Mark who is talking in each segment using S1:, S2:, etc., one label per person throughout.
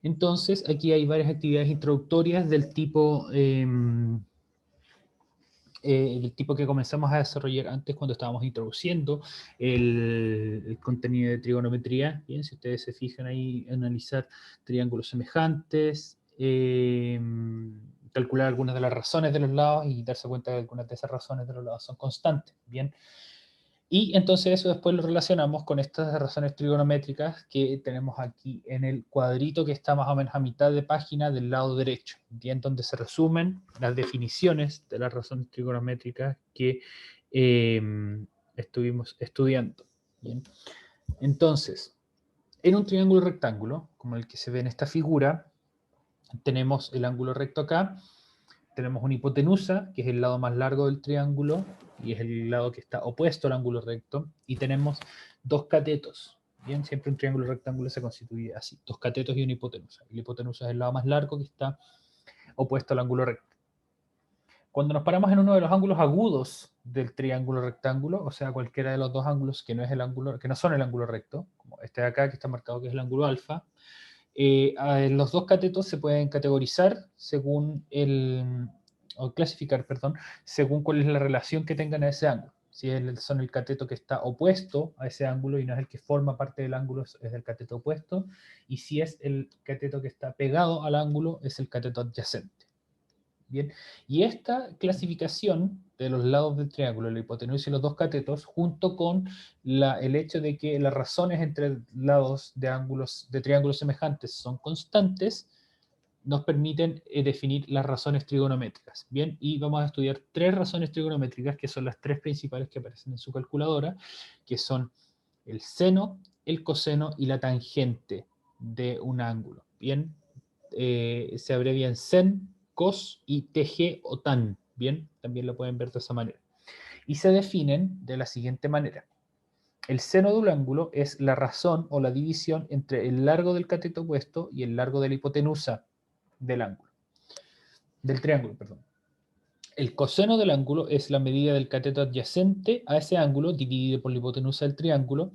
S1: Entonces, aquí hay varias actividades introductorias del tipo que comenzamos a desarrollar antes cuando estábamos introduciendo el contenido de trigonometría. Bien, si ustedes se fijan ahí, analizar triángulos semejantes, calcular algunas de las razones de los lados y darse cuenta que algunas de esas razones de los lados son constantes. Bien. Y entonces eso después lo relacionamos con estas razones trigonométricas que tenemos aquí en el cuadrito que está más o menos a mitad de página del lado derecho, bien, donde se resumen las definiciones de las razones trigonométricas que estuvimos estudiando. Bien. Entonces, en un triángulo rectángulo, como el que se ve en esta figura, tenemos el ángulo recto acá, tenemos una hipotenusa, que es el lado más largo del triángulo, y es el lado que está opuesto al ángulo recto, y tenemos dos catetos. Bien, siempre un triángulo rectángulo se constituye así, dos catetos y una hipotenusa. Y la hipotenusa es el lado más largo que está opuesto al ángulo recto. Cuando nos paramos en uno de los ángulos agudos del triángulo rectángulo, o sea, cualquiera de los dos ángulos que no, es el ángulo, que no son el ángulo recto, como este de acá que está marcado que es el ángulo alfa, los dos catetos se pueden categorizar según o clasificar, perdón, según cuál es la relación que tengan a ese ángulo. Si son el cateto que está opuesto a ese ángulo y no es el que forma parte del ángulo, es el cateto opuesto. Y si es el cateto que está pegado al ángulo, es el cateto adyacente. Bien, y esta clasificación de los lados del triángulo, la hipotenusa y los dos catetos, junto con el hecho de que las razones entre lados de triángulos semejantes son constantes, nos permiten definir las razones trigonométricas. Bien, y vamos a estudiar tres razones trigonométricas, que son las tres principales que aparecen en su calculadora, que son el seno, el coseno y la tangente de un ángulo. Bien, se abrevian sen, cos y tg o tan. Bien, también lo pueden ver de esa manera. Y se definen de la siguiente manera. El seno de un ángulo es la razón o la división entre el largo del cateto opuesto y el largo de la hipotenusa del ángulo. Del triángulo, perdón. El coseno del ángulo es la medida del cateto adyacente a ese ángulo dividido por la hipotenusa del triángulo,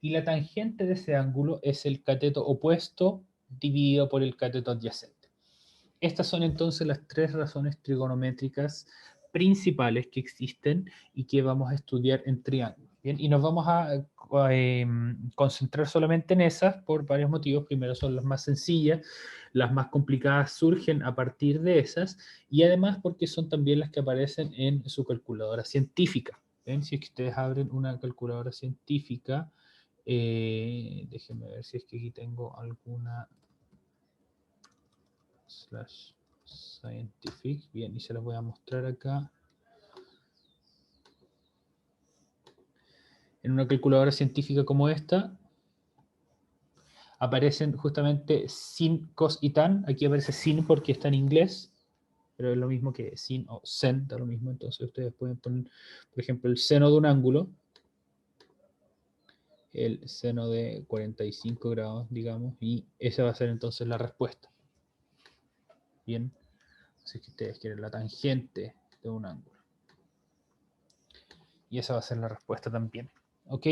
S1: y la tangente de ese ángulo es el cateto opuesto dividido por el cateto adyacente. Estas son entonces las tres razones trigonométricas principales que existen y que vamos a estudiar en triángulos. Bien, y nos vamos a concentrar solamente en esas por varios motivos. Primero, son las más sencillas, las más complicadas surgen a partir de esas, y además porque son también las que aparecen en su calculadora científica. ¿Ven? Si es que ustedes abren una calculadora científica, déjenme ver si es que aquí tengo alguna /scientific, bien, y se las voy a mostrar acá. En una calculadora científica como esta, aparecen justamente sin, cos y tan. Aquí aparece sin porque está en inglés, pero es lo mismo que sin o sen, da lo mismo. Entonces ustedes pueden poner, por ejemplo, el seno de un ángulo, el seno de 45 grados, digamos, y esa va a ser entonces la respuesta. Bien, así que ustedes quieren la tangente de un ángulo. Y esa va a ser la respuesta también. ¿Ok?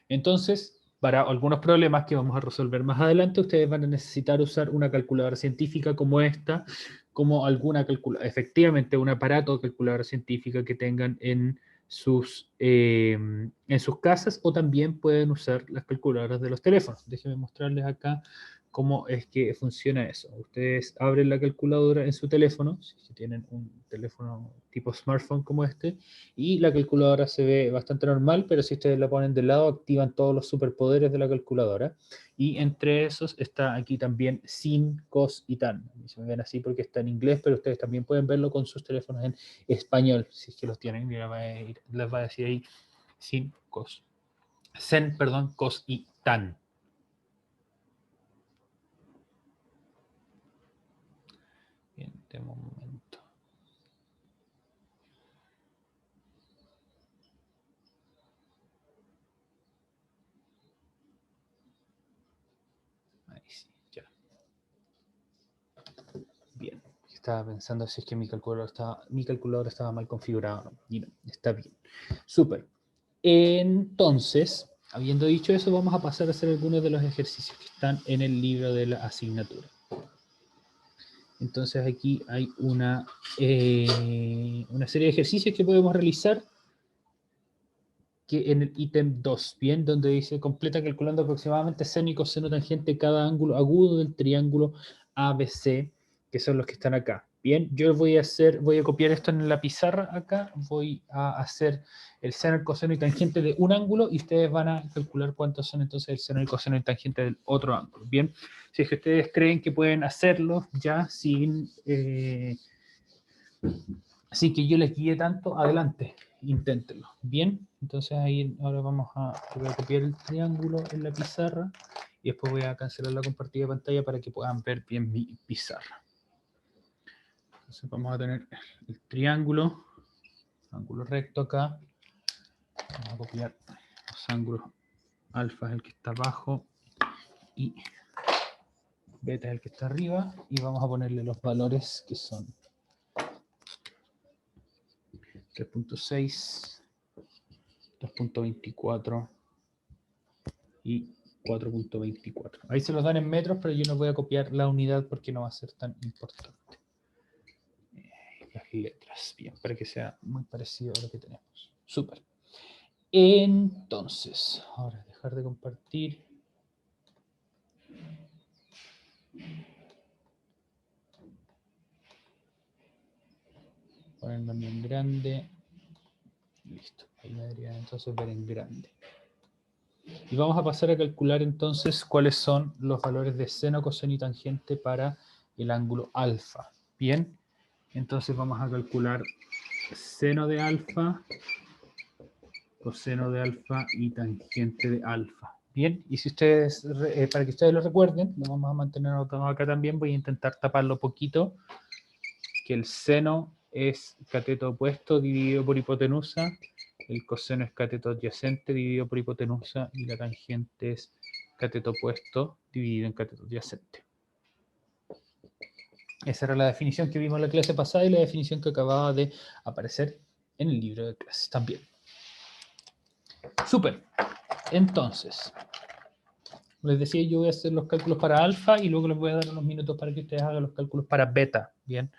S1: Entonces, para algunos problemas que vamos a resolver más adelante, ustedes van a necesitar usar una calculadora científica como esta, como alguna calculadora, efectivamente un aparato de calculadora científica que tengan en sus casas, o también pueden usar las calculadoras de los teléfonos. Déjenme mostrarles acá cómo es que funciona eso. Ustedes abren la calculadora en su teléfono, si tienen un teléfono tipo smartphone como este, y la calculadora se ve bastante normal, pero si ustedes la ponen de lado, activan todos los superpoderes de la calculadora. Y entre esos está aquí también sin, cos y tan. Se me ven así porque está en inglés, pero ustedes también pueden verlo con sus teléfonos en español, si es que los tienen. Les va a decir ahí sin, cos. Sen, perdón, cos y tan. Bien, de momento. Ahí sí, ya. Bien. Estaba pensando si es que mi calculadora estaba mal configurada. Y no, está bien. Súper. Entonces, habiendo dicho eso, vamos a pasar a hacer algunos de los ejercicios que están en el libro de la asignatura. Entonces aquí hay una serie de ejercicios que podemos realizar que en el ítem 2, ¿bien? Donde dice completa calculando aproximadamente seno y coseno tangente cada ángulo agudo del triángulo ABC, que son los que están acá. Bien, yo voy a copiar esto en la pizarra acá, voy a hacer el seno, el coseno y tangente de un ángulo y ustedes van a calcular cuántos son entonces el seno, el coseno y tangente del otro ángulo. Bien, si es que ustedes creen que pueden hacerlo ya sin que yo les guíe tanto, adelante, inténtenlo. Bien, entonces ahí ahora voy a copiar el triángulo en la pizarra y después voy a cancelar la compartida de pantalla para que puedan ver bien mi pizarra. Entonces vamos a tener el triángulo, ángulo recto acá. Vamos a copiar los ángulos. Alfa es el que está abajo y beta es el que está arriba. Y vamos a ponerle los valores que son 3.6, 2.24 y 4.24. Ahí se los dan en metros, pero yo no voy a copiar la unidad porque no va a ser tan importante. Las letras, bien, para que sea muy parecido a lo que tenemos. Súper. Entonces, ahora dejar de compartir. Ponerlo en grande. Listo. Ahí me debería entonces ver en grande. Y vamos a pasar a calcular entonces cuáles son los valores de seno, coseno y tangente para el ángulo alfa. Bien. Entonces vamos a calcular seno de alfa, coseno de alfa y tangente de alfa. Bien, y si ustedes, para que ustedes lo recuerden, lo vamos a mantener anotado acá también, voy a intentar taparlo poquito, que el seno es cateto opuesto dividido por hipotenusa, el coseno es cateto adyacente dividido por hipotenusa y la tangente es cateto opuesto dividido en cateto adyacente. Esa era la definición que vimos en la clase pasada y la definición que acababa de aparecer en el libro de clases también. Súper. Entonces, les decía, yo voy a hacer los cálculos para alfa y luego les voy a dar unos minutos para que ustedes hagan los cálculos para beta. Bien.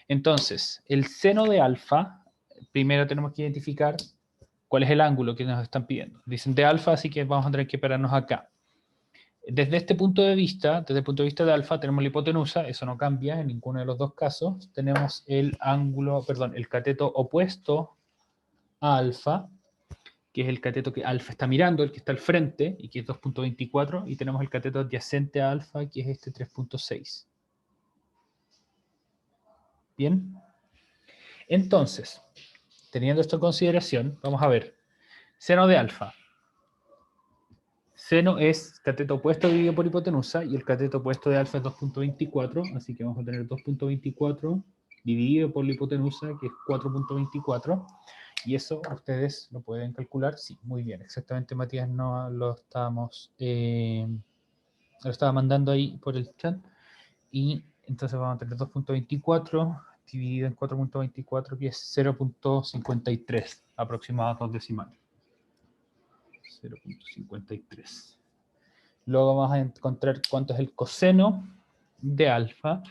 S1: Entonces, el seno de alfa, primero tenemos que identificar cuál es el ángulo que nos están pidiendo. Dicen de alfa, así que vamos a tener que pararnos acá. Desde este punto de vista, desde el punto de vista de alfa, tenemos la hipotenusa, eso no cambia en ninguno de los dos casos. Tenemos el ángulo, perdón, el cateto opuesto a alfa, que es el cateto que alfa está mirando, el que está al frente, y que es 2.24, y tenemos el cateto adyacente a alfa, que es este 3.6. ¿Bien? Entonces, teniendo esto en consideración, vamos a ver. Seno de alfa. Seno es cateto opuesto dividido por hipotenusa, y el cateto opuesto de alfa es 2.24, así que vamos a tener 2.24 dividido por la hipotenusa, que es 4.24, y eso ustedes lo pueden calcular. Sí, muy bien, exactamente, Matías, no lo estábamos, lo estaba mandando ahí por el chat, y entonces vamos a tener 2.24 dividido en 4.24, que es 0.53, aproximados 2 decimales. 0.53. Luego vamos a encontrar cuánto es el coseno de alfa.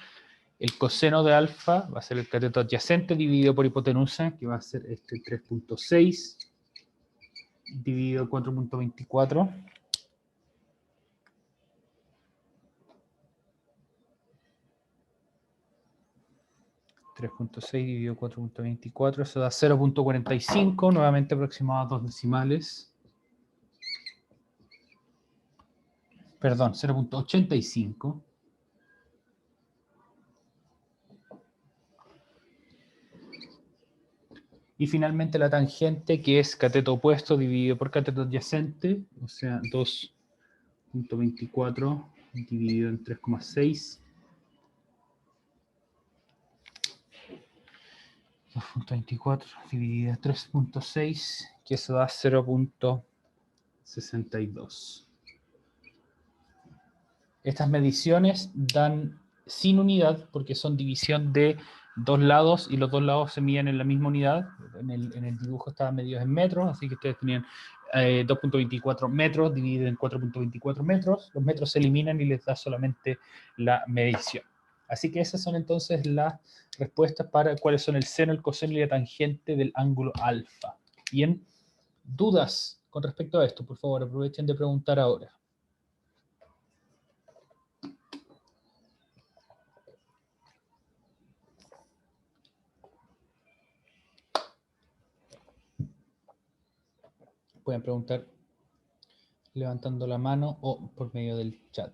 S1: El coseno de alfa va a ser el cateto adyacente dividido por hipotenusa, que va a ser este 3.6 dividido 4.24. 3.6 dividido 4.24, eso da 0.45, nuevamente aproximado a 2 decimales. Perdón, 0.85. Y finalmente la tangente, que es cateto opuesto dividido por cateto adyacente, o sea, 2.24 dividido en 3,6. 2.24 dividido en 3.6, que eso da 0.62. Estas mediciones dan sin unidad porque son división de dos lados y los dos lados se miden en la misma unidad. En el dibujo estaban medidos en metros, así que ustedes tenían 2.24 metros dividido en 4.24 metros. Los metros se eliminan y les da solamente la medición. Así que esas son entonces las respuestas para cuáles son el seno, el coseno y la tangente del ángulo alfa. Bien, ¿dudas con respecto a esto? Por favor, aprovechen de preguntar ahora. Pueden preguntar levantando la mano o por medio del chat.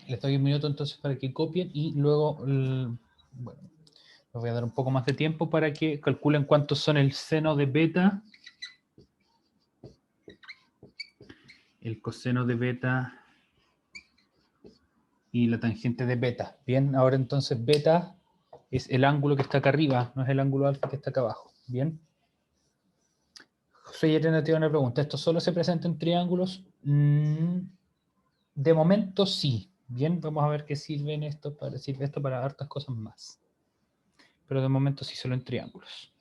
S1: Les doy un minuto entonces para que copien y luego, bueno, les voy a dar un poco más de tiempo para que calculen cuántos son el seno de beta, el coseno de beta y la tangente de beta. Bien, ahora entonces beta es el ángulo que está acá arriba, no es el ángulo alfa que está acá abajo. Bien. Soy alternativa a una pregunta. ¿Esto solo se presenta en triángulos? De momento sí. Bien, vamos a ver qué sirve esto para hartas cosas más. Pero de momento sí solo en triángulos.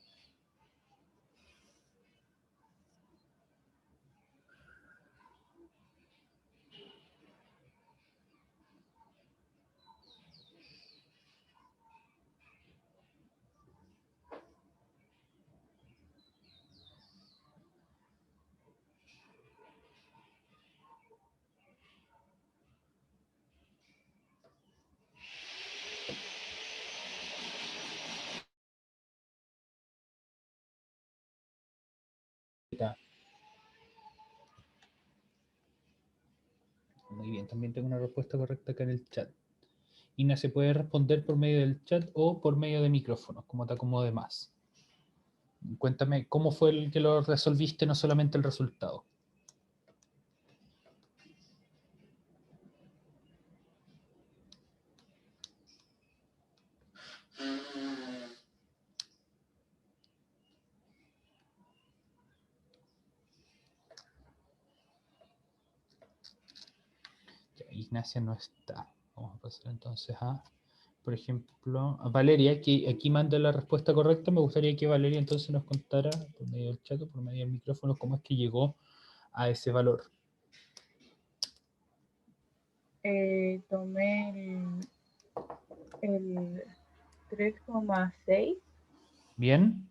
S1: Muy bien, también tengo una respuesta correcta acá en el chat. Ina, se puede responder por medio del chat o por medio de micrófonos, como te acomode más. Cuéntame, ¿cómo fue el que lo resolviste, no solamente el resultado? Ya, Ignacia no está. Vamos a pasar entonces a, por ejemplo, a Valeria, que aquí manda la respuesta correcta. Me gustaría que Valeria entonces nos contara por medio del chat o por medio del micrófono cómo es que llegó a ese valor.
S2: Tomé el 3,6
S1: Bien.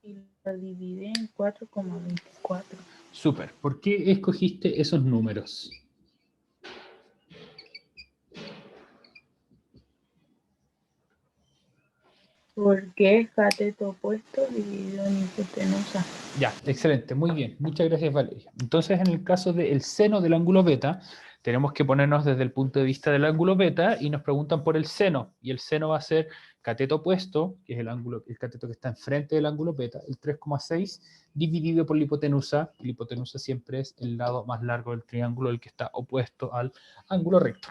S2: y lo dividí en 4,24.
S1: Súper. ¿Por qué escogiste esos números?
S2: Porque es cateto opuesto dividido en hipotenusa.
S1: Ya, excelente, muy bien. Muchas gracias, Valeria. Entonces, en el caso del seno del ángulo beta, tenemos que ponernos desde el punto de vista del ángulo beta y nos preguntan por el seno. Y el seno va a ser cateto opuesto, que es el cateto que está enfrente del ángulo beta, el 3,6, dividido por la hipotenusa. La hipotenusa siempre es el lado más largo del triángulo, el que está opuesto al ángulo recto.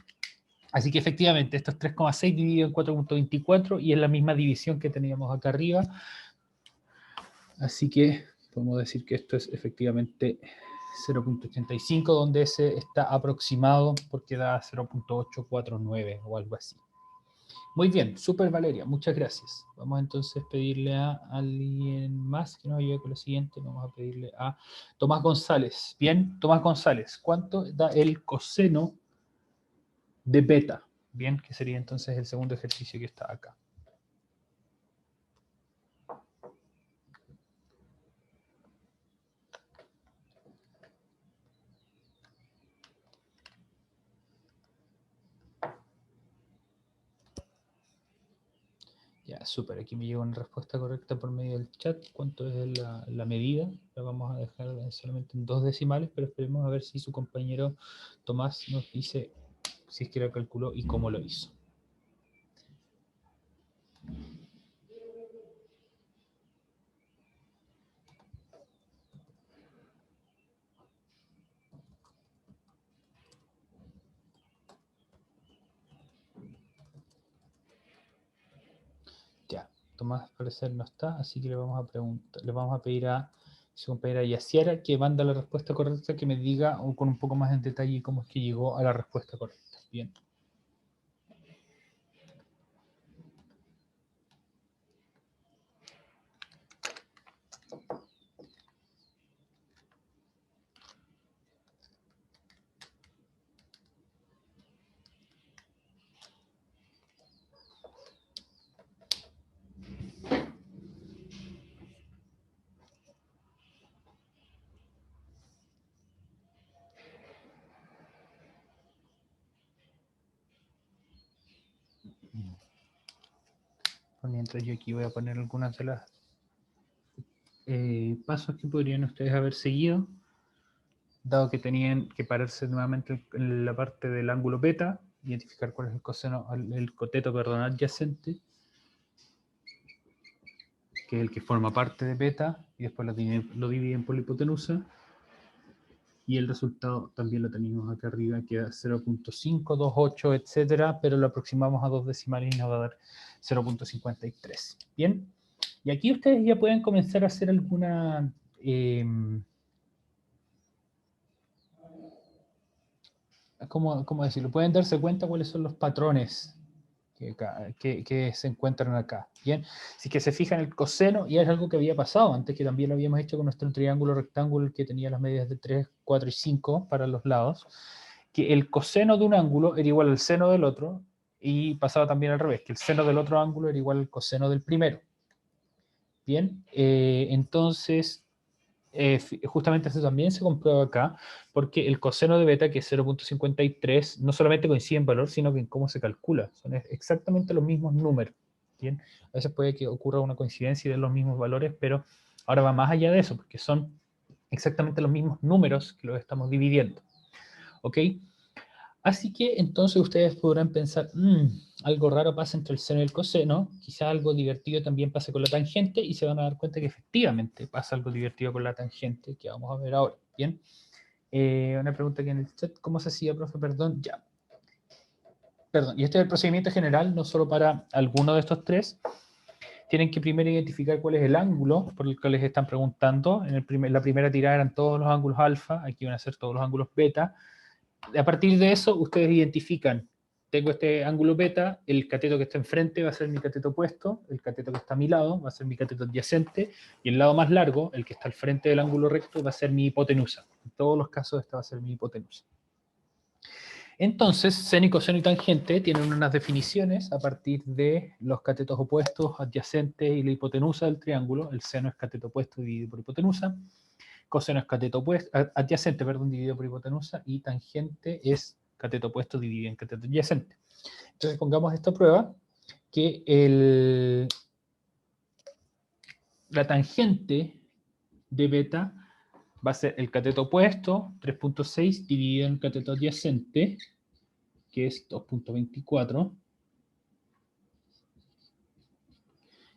S1: Así que efectivamente, esto es 3,6 dividido en 4,24 y es la misma división que teníamos acá arriba. Así que podemos decir que esto es efectivamente 0,85, donde ese está aproximado porque da 0,849 o algo así. Muy bien, súper Valeria, muchas gracias. Vamos entonces a pedirle a alguien más que nos ayude con lo siguiente. Vamos a pedirle a Tomás González. Bien, Tomás González, ¿cuánto da el coseno de beta? Bien, que sería entonces el segundo ejercicio que está acá. Ya, súper. Aquí me llega una respuesta correcta por medio del chat. ¿Cuánto es la medida? La vamos a dejar solamente en 2 decimales, pero esperemos a ver si su compañero Tomás nos dice si es que lo calculó y cómo lo hizo. Ya, Tomás al parecer no está, así que le vamos a preguntar, le vamos a pedir a su compañera Yaciara que manda la respuesta correcta, que me diga con un poco más en detalle cómo es que llegó a la respuesta correcta. Bien. Por mientras yo aquí voy a poner algunas de las pasos que podrían ustedes haber seguido, dado que tenían que pararse nuevamente en la parte del ángulo beta, identificar cuál es el coseno, el coteto, perdón, adyacente, que es el que forma parte de beta, y después lo dividen por la hipotenusa, y el resultado también lo tenemos acá arriba, que da 0.528, etcétera, pero lo aproximamos a 2 decimales y nos va a dar 0.53. Bien, y aquí ustedes ya pueden comenzar a hacer alguna... ¿cómo decirlo? Pueden darse cuenta cuáles son los patrones que se encuentran acá. Bien, si que se fijan el coseno, y es algo que había pasado antes, que también lo habíamos hecho con nuestro triángulo rectángulo que tenía las medidas de 3, 4 y 5 para los lados, que el coseno de un ángulo era igual al seno del otro, y pasaba también al revés, que el seno del otro ángulo era igual al coseno del primero. Bien, entonces justamente eso también se comprueba acá, porque el coseno de beta, que es 0.53, no solamente coincide en valor, sino que en cómo se calcula. Son exactamente los mismos números. ¿Bien? A veces puede que ocurra una coincidencia de los mismos valores, pero ahora va más allá de eso, porque son exactamente los mismos números que los estamos dividiendo. ¿Ok? Así que entonces ustedes podrán pensar, algo raro pasa entre el seno y el coseno, quizá algo divertido también pase con la tangente, y se van a dar cuenta que efectivamente pasa algo divertido con la tangente, que vamos a ver ahora. Bien, una pregunta aquí en el chat, ¿cómo se hacía, profe? Perdón, ya. Perdón, y este es el procedimiento general, no solo para alguno de estos tres. Tienen que primero identificar cuál es el ángulo por el que les están preguntando. La primera tirada eran todos los ángulos alfa, aquí van a ser todos los ángulos beta. A partir de eso, ustedes identifican, tengo este ángulo beta, el cateto que está enfrente va a ser mi cateto opuesto, el cateto que está a mi lado va a ser mi cateto adyacente, y el lado más largo, el que está al frente del ángulo recto, va a ser mi hipotenusa. En todos los casos, esta va a ser mi hipotenusa. Entonces, seno y coseno y tangente tienen unas definiciones a partir de los catetos opuestos, adyacentes y la hipotenusa del triángulo. El seno es cateto opuesto dividido por hipotenusa. Coseno es cateto opuesto, adyacente, perdón, dividido por hipotenusa, y tangente es cateto opuesto dividido en cateto adyacente. Entonces pongamos esta prueba, que la tangente de beta va a ser el cateto opuesto, 3.6, dividido en el cateto adyacente, que es 2.24.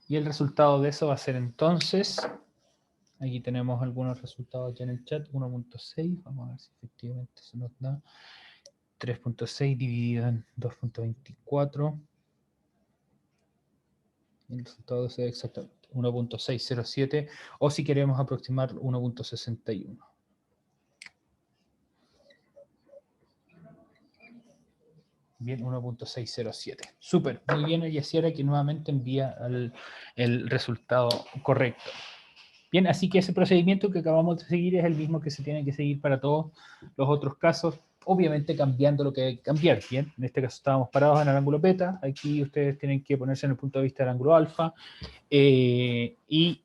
S1: Y el resultado de eso va a ser entonces... Aquí tenemos algunos resultados ya en el chat, 1.6, vamos a ver si efectivamente se nos da. 3.6 dividido en 2.24. El resultado es exactamente 1.607, o si queremos aproximar 1.61. Bien, 1.607. Súper, muy bien, y así era que nuevamente envía el resultado correcto. Bien, así que ese procedimiento que acabamos de seguir es el mismo que se tiene que seguir para todos los otros casos, obviamente cambiando lo que hay que cambiar. Bien, en este caso estábamos parados en el ángulo beta, aquí ustedes tienen que ponerse en el punto de vista del ángulo alfa, y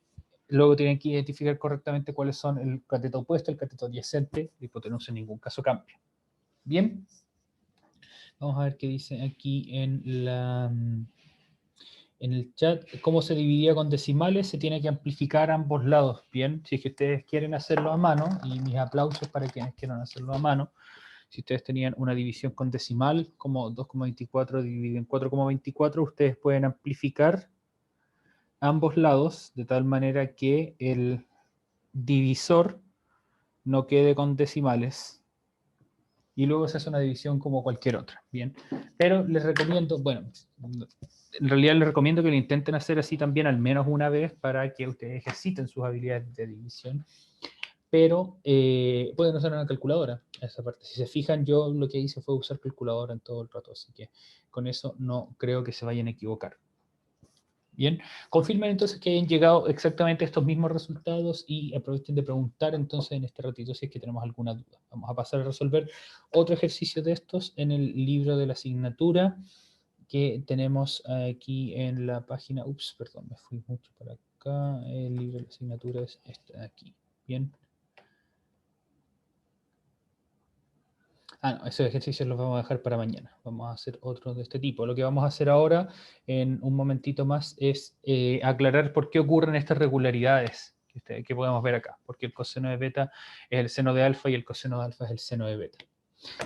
S1: luego tienen que identificar correctamente cuáles son el cateto opuesto, el cateto adyacente, la hipotenusa en ningún caso cambia. Bien, vamos a ver qué dice aquí en el chat. ¿Cómo se dividía con decimales? Se tiene que amplificar ambos lados. Bien, si es que ustedes quieren hacerlo a mano, y mis aplausos para quienes quieran hacerlo a mano, si ustedes tenían una división con decimal, como 2,24 dividido en 4,24, ustedes pueden amplificar ambos lados de tal manera que el divisor no quede con decimales, y luego se hace una división como cualquier otra. Bien, pero les recomiendo, bueno, en realidad les recomiendo que lo intenten hacer así también al menos una vez para que ustedes ejerciten sus habilidades de división, pero pueden usar una calculadora esa parte. Si se fijan, yo lo que hice fue usar calculadora en todo el rato, así que con eso no creo que se vayan a equivocar. Bien, confirmen entonces que hayan llegado exactamente estos mismos resultados, y aprovechen de preguntar entonces en este ratito si es que tenemos alguna duda. Vamos a pasar a resolver otro ejercicio de estos en el libro de la asignatura que tenemos aquí en la página. Ups, perdón, me fui mucho para acá. El libro de la asignatura es este de aquí. Bien. No, esos ejercicios los vamos a dejar para mañana. Vamos a hacer otros de este tipo. Lo que vamos a hacer ahora, en un momentito más, es aclarar por qué ocurren estas regularidades que podemos ver acá. Porque el coseno de beta es el seno de alfa y el coseno de alfa es el seno de beta.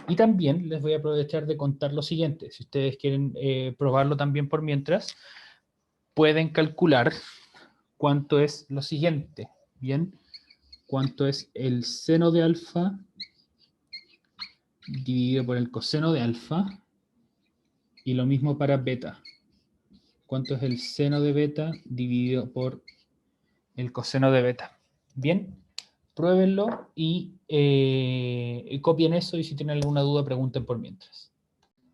S1: Y también les voy a aprovechar de contar lo siguiente. Si ustedes quieren probarlo también por mientras, pueden calcular cuánto es lo siguiente. Bien, cuánto es el seno de alfa dividido por el coseno de alfa, y lo mismo para beta. ¿Cuánto es el seno de beta dividido por el coseno de beta? Bien, pruébenlo y copien eso, y si tienen alguna duda pregunten por mientras.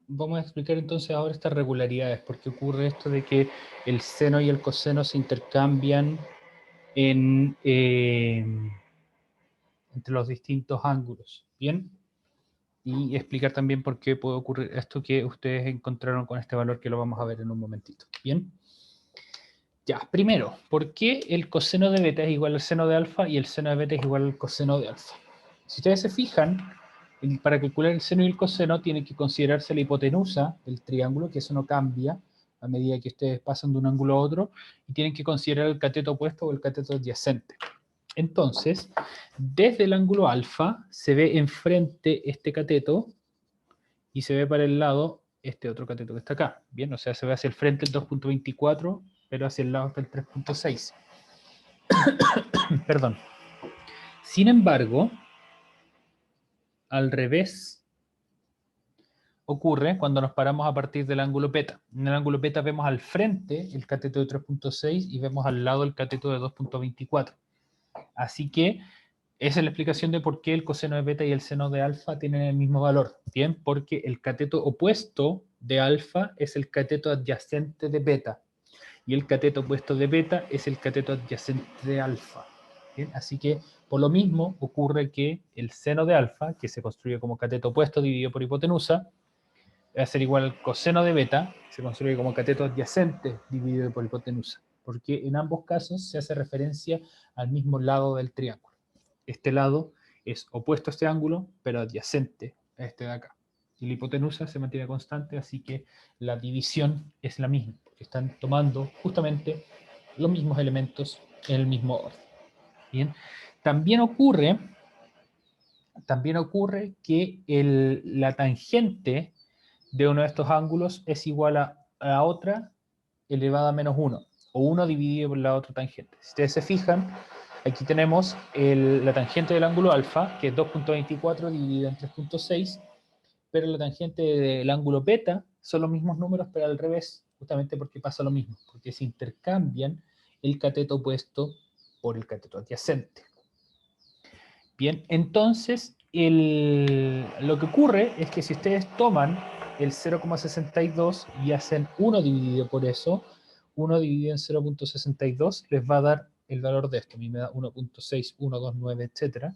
S1: Vamos a explicar entonces ahora estas regularidades, porque ocurre esto de que el seno y el coseno se intercambian entre los distintos ángulos. Bien. Y explicar también por qué puede ocurrir esto que ustedes encontraron con este valor, que lo vamos a ver en un momentito. Bien. Ya, primero, ¿por qué el coseno de beta es igual al seno de alfa y el seno de beta es igual al coseno de alfa? Si ustedes se fijan, para calcular el seno y el coseno tiene que considerarse la hipotenusa del triángulo, que eso no cambia a medida que ustedes pasan de un ángulo a otro, y tienen que considerar el cateto opuesto o el cateto adyacente. Entonces, desde el ángulo alfa se ve enfrente este cateto y se ve para el lado este otro cateto que está acá. Bien, o sea, se ve hacia el frente el 2.24, pero hacia el lado está el 3.6. Perdón. Sin embargo, al revés ocurre cuando nos paramos a partir del ángulo beta. En el ángulo beta vemos al frente el cateto de 3.6 y vemos al lado el cateto de 2.24. Así que esa es la explicación de por qué el coseno de beta y el seno de alfa tienen el mismo valor. Bien, porque el cateto opuesto de alfa es el cateto adyacente de beta, y el cateto opuesto de beta es el cateto adyacente de alfa. Bien, así que por lo mismo ocurre que el seno de alfa, que se construye como cateto opuesto dividido por hipotenusa, va a ser igual al coseno de beta, que se construye como cateto adyacente dividido por hipotenusa, porque en ambos casos se hace referencia al mismo lado del triángulo. Este lado es opuesto a este ángulo, pero adyacente a este de acá. Y la hipotenusa se mantiene constante, así que la división es la misma, porque están tomando justamente los mismos elementos en el mismo orden. Bien, también ocurre que la tangente de uno de estos ángulos es igual a la otra elevada a menos 1, o 1 dividido por la otra tangente. Si ustedes se fijan, aquí tenemos la tangente del ángulo alfa, que es 2.24 dividido en 3.6, pero la tangente del ángulo beta son los mismos números, pero al revés, justamente porque pasa lo mismo, porque se intercambian el cateto opuesto por el cateto adyacente. Bien, entonces lo que ocurre es que si ustedes toman el 0,62 y hacen 1 dividido por eso, 1 dividido en 0.62 les va a dar el valor de esto. A mí me da 1.6129, etc.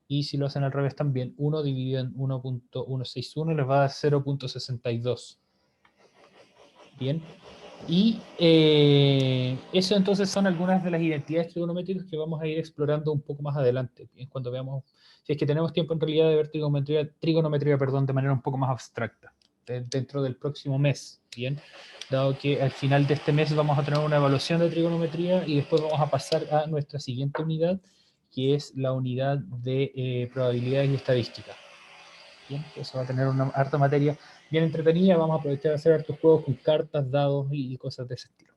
S1: Y si lo hacen al revés también, 1 dividido en 1.161 les va a dar 0.62. Bien. Y eso entonces son algunas de las identidades trigonométricas que vamos a ir explorando un poco más adelante, cuando veamos, si es que tenemos tiempo en realidad de ver trigonometría, de manera un poco más abstracta, dentro del próximo mes, ¿bien? Dado que al final de este mes vamos a tener una evaluación de trigonometría y después vamos a pasar a nuestra siguiente unidad, que es la unidad de probabilidades y estadística. Bien, eso va a tener una harta materia bien entretenida. Vamos a aprovechar de hacer hartos juegos con cartas, dados y cosas de ese estilo.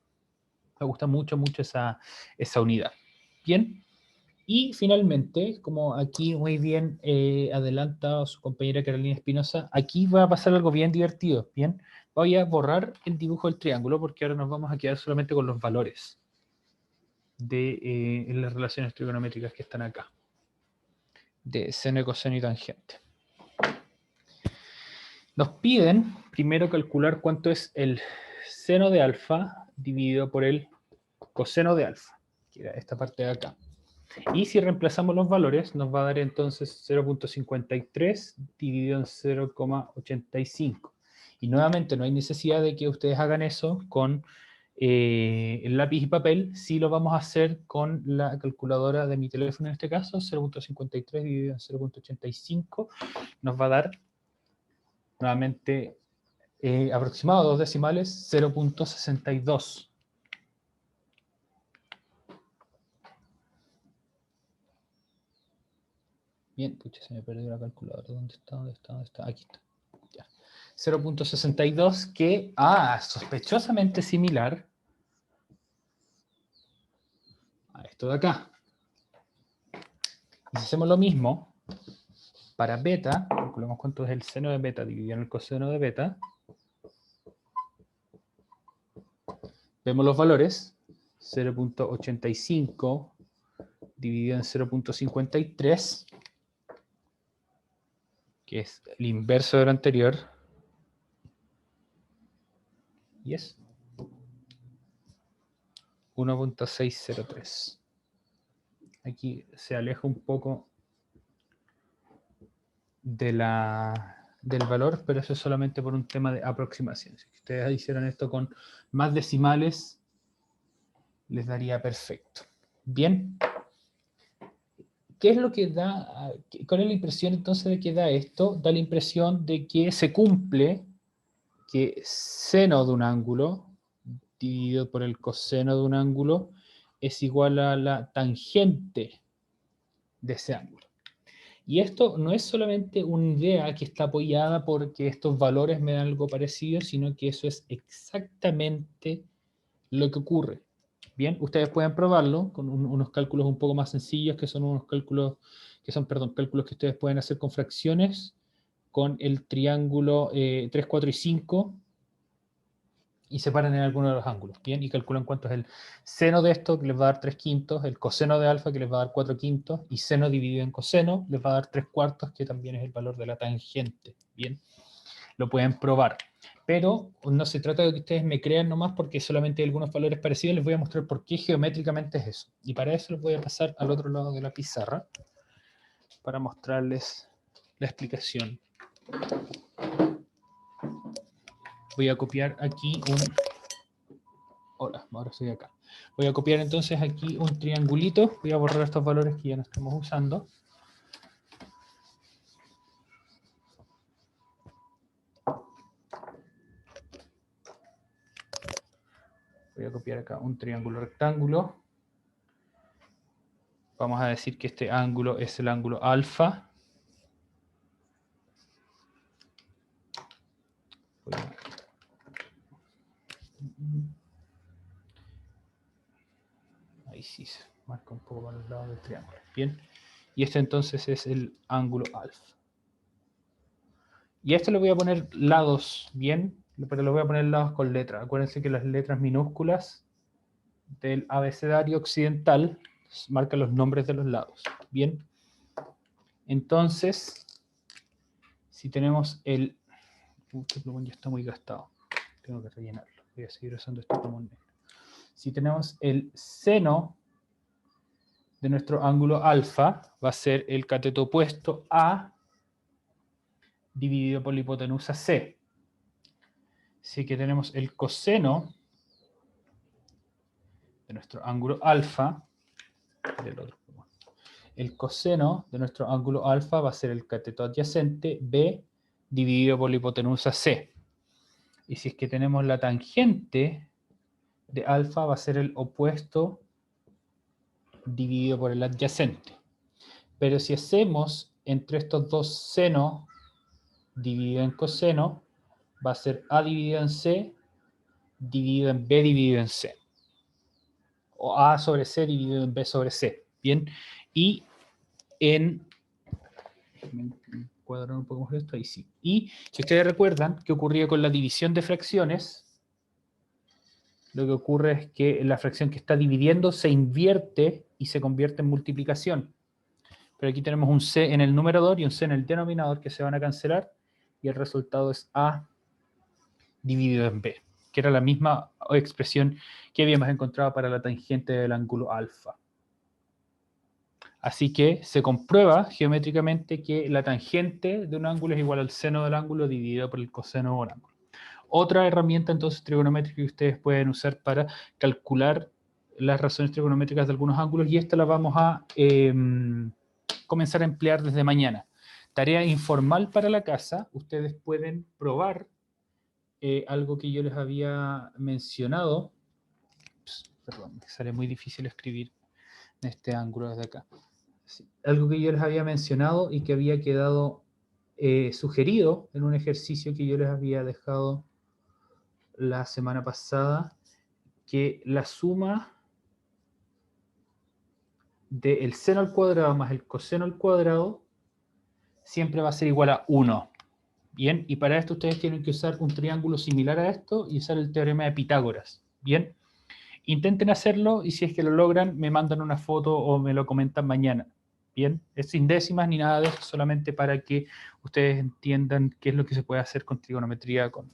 S1: Me gusta mucho esa unidad. Bien, y finalmente, como aquí muy bien adelanta su compañera Carolina Espinosa, aquí va a pasar algo bien divertido. Bien, voy a borrar el dibujo del triángulo porque ahora nos vamos a quedar solamente con los valores de las relaciones trigonométricas que están acá, de seno, coseno y tangente. Nos piden primero calcular cuánto es el seno de alfa dividido por el coseno de alfa, que era esta parte de acá. Y si reemplazamos los valores, nos va a dar entonces 0.53 dividido en 0,85. Y nuevamente, no hay necesidad de que ustedes hagan eso con el lápiz y papel. Sí lo vamos a hacer con la calculadora de mi teléfono en este caso. 0.53 dividido en 0.85 nos va a dar Nuevamente, aproximado, 2 decimales, 0.62. Bien, pucha, se me perdió la calculadora. ¿Dónde está? ¿Dónde está? ¿Dónde está? Aquí está. Ya. 0.62 que, sospechosamente similar a esto de acá. Y si hacemos lo mismo para beta, calculamos cuánto es el seno de beta dividido en el coseno de beta, vemos los valores, 0.85 dividido en 0.53, que es el inverso de lo anterior, y es 1.603. Aquí se aleja un poco del valor, pero eso es solamente por un tema de aproximación. Si ustedes hicieran esto con más decimales, les daría perfecto. Bien. ¿Qué es lo que da? ¿Cuál es la impresión entonces de que da esto? Da la impresión de que se cumple que seno de un ángulo dividido por el coseno de un ángulo es igual a la tangente de ese ángulo. Y esto no es solamente una idea que está apoyada porque estos valores me dan algo parecido, sino que eso es exactamente lo que ocurre. Bien, ustedes pueden probarlo con unos cálculos un poco más sencillos, que son unos cálculos cálculos que ustedes pueden hacer con fracciones, con el triángulo 3, 4 y 5, y separan en alguno de los ángulos, ¿bien? Y calculan cuánto es el seno de esto, que les va a dar 3 quintos, el coseno de alfa, que les va a dar 4 quintos, y seno dividido en coseno, les va a dar 3 cuartos, que también es el valor de la tangente, ¿bien? Lo pueden probar. Pero no se trata de que ustedes me crean nomás porque solamente hay algunos valores parecidos, les voy a mostrar por qué geométricamente es eso. Y para eso les voy a pasar al otro lado de la pizarra, para mostrarles la explicación. Voy a copiar aquí Hola, ahora estoy acá. Voy a copiar entonces aquí un triangulito. Voy a borrar estos valores que ya no estamos usando. Voy a copiar acá un triángulo rectángulo. Vamos a decir que este ángulo es el ángulo alfa. Ahí sí se marca un poco para los lados del triángulo. Bien. Y este entonces es el ángulo alfa. Y a esto le voy a poner lados, bien, pero le voy a poner lados con letras. Acuérdense que las letras minúsculas del abecedario occidental marcan los nombres de los lados. Bien. Entonces, si tenemos el... Este plumón ya está muy gastado. Tengo que rellenarlo. Voy a seguir usando este plumón negro. Si tenemos el seno de nuestro ángulo alfa, va a ser el cateto opuesto A dividido por la hipotenusa C. Así que tenemos el coseno de nuestro ángulo alfa, el coseno de nuestro ángulo alfa va a ser el cateto adyacente B dividido por la hipotenusa C. Y si es que tenemos la tangente de alfa, va a ser el opuesto dividido por el adyacente. Pero si hacemos entre estos dos senos dividido en coseno, va a ser A dividido en C dividido en B dividido en C. O A sobre C dividido en B sobre C. Bien. Y en... cuadrar un poco más esto, ahí sí. Y si ustedes recuerdan qué ocurría con la división de fracciones, lo que ocurre es que la fracción que está dividiendo se invierte y se convierte en multiplicación. Pero aquí tenemos un C en el numerador y un C en el denominador que se van a cancelar, y el resultado es A dividido en B, que era la misma expresión que habíamos encontrado para la tangente del ángulo alfa. Así que se comprueba geométricamente que la tangente de un ángulo es igual al seno del ángulo dividido por el coseno de un ángulo. Otra herramienta entonces trigonométrica que ustedes pueden usar para calcular las razones trigonométricas de algunos ángulos, y esta la vamos a comenzar a emplear desde mañana. tarea informal para la casa, ustedes pueden probar algo que yo les había mencionado. Perdón, me sale muy difícil escribir en este ángulo desde acá. Sí, algo que yo les había mencionado y que había quedado sugerido en un ejercicio que yo les había dejado la semana pasada, que la suma del seno al cuadrado más el coseno al cuadrado siempre va a ser igual a 1. Bien, y para esto ustedes tienen que usar un triángulo similar a esto y usar el teorema de Pitágoras. Bien, intenten hacerlo y si es que lo logran, me mandan una foto o me lo comentan mañana. Bien, es sin décimas ni nada de eso, solamente para que ustedes entiendan qué es lo que se puede hacer con trigonometría, con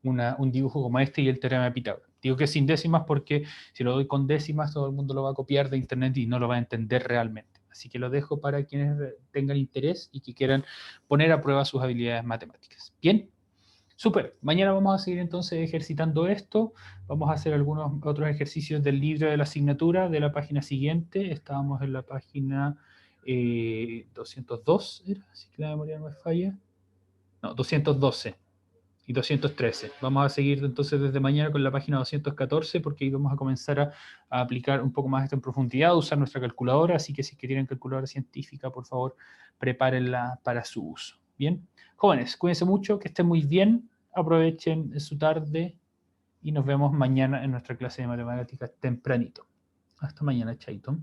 S1: un dibujo como este y el teorema de Pitágoras. Digo que es sin décimas porque si lo doy con décimas, todo el mundo lo va a copiar de internet y no lo va a entender realmente. Así que lo dejo para quienes tengan interés y que quieran poner a prueba sus habilidades matemáticas. Bien, súper. Mañana vamos a seguir entonces ejercitando esto. Vamos a hacer algunos otros ejercicios del libro de la asignatura de la página siguiente. Estábamos en la página 202, ¿era? Si la memoria no me falla. No, 212 y 213. Vamos a seguir entonces desde mañana con la página 214 porque ahí vamos a comenzar a aplicar un poco más esto en profundidad, a usar nuestra calculadora, así que si tienen calculadora científica, por favor, prepárenla para su uso. Bien, jóvenes, cuídense mucho, que estén muy bien, aprovechen su tarde y nos vemos mañana en nuestra clase de matemáticas tempranito. Hasta mañana, chaito.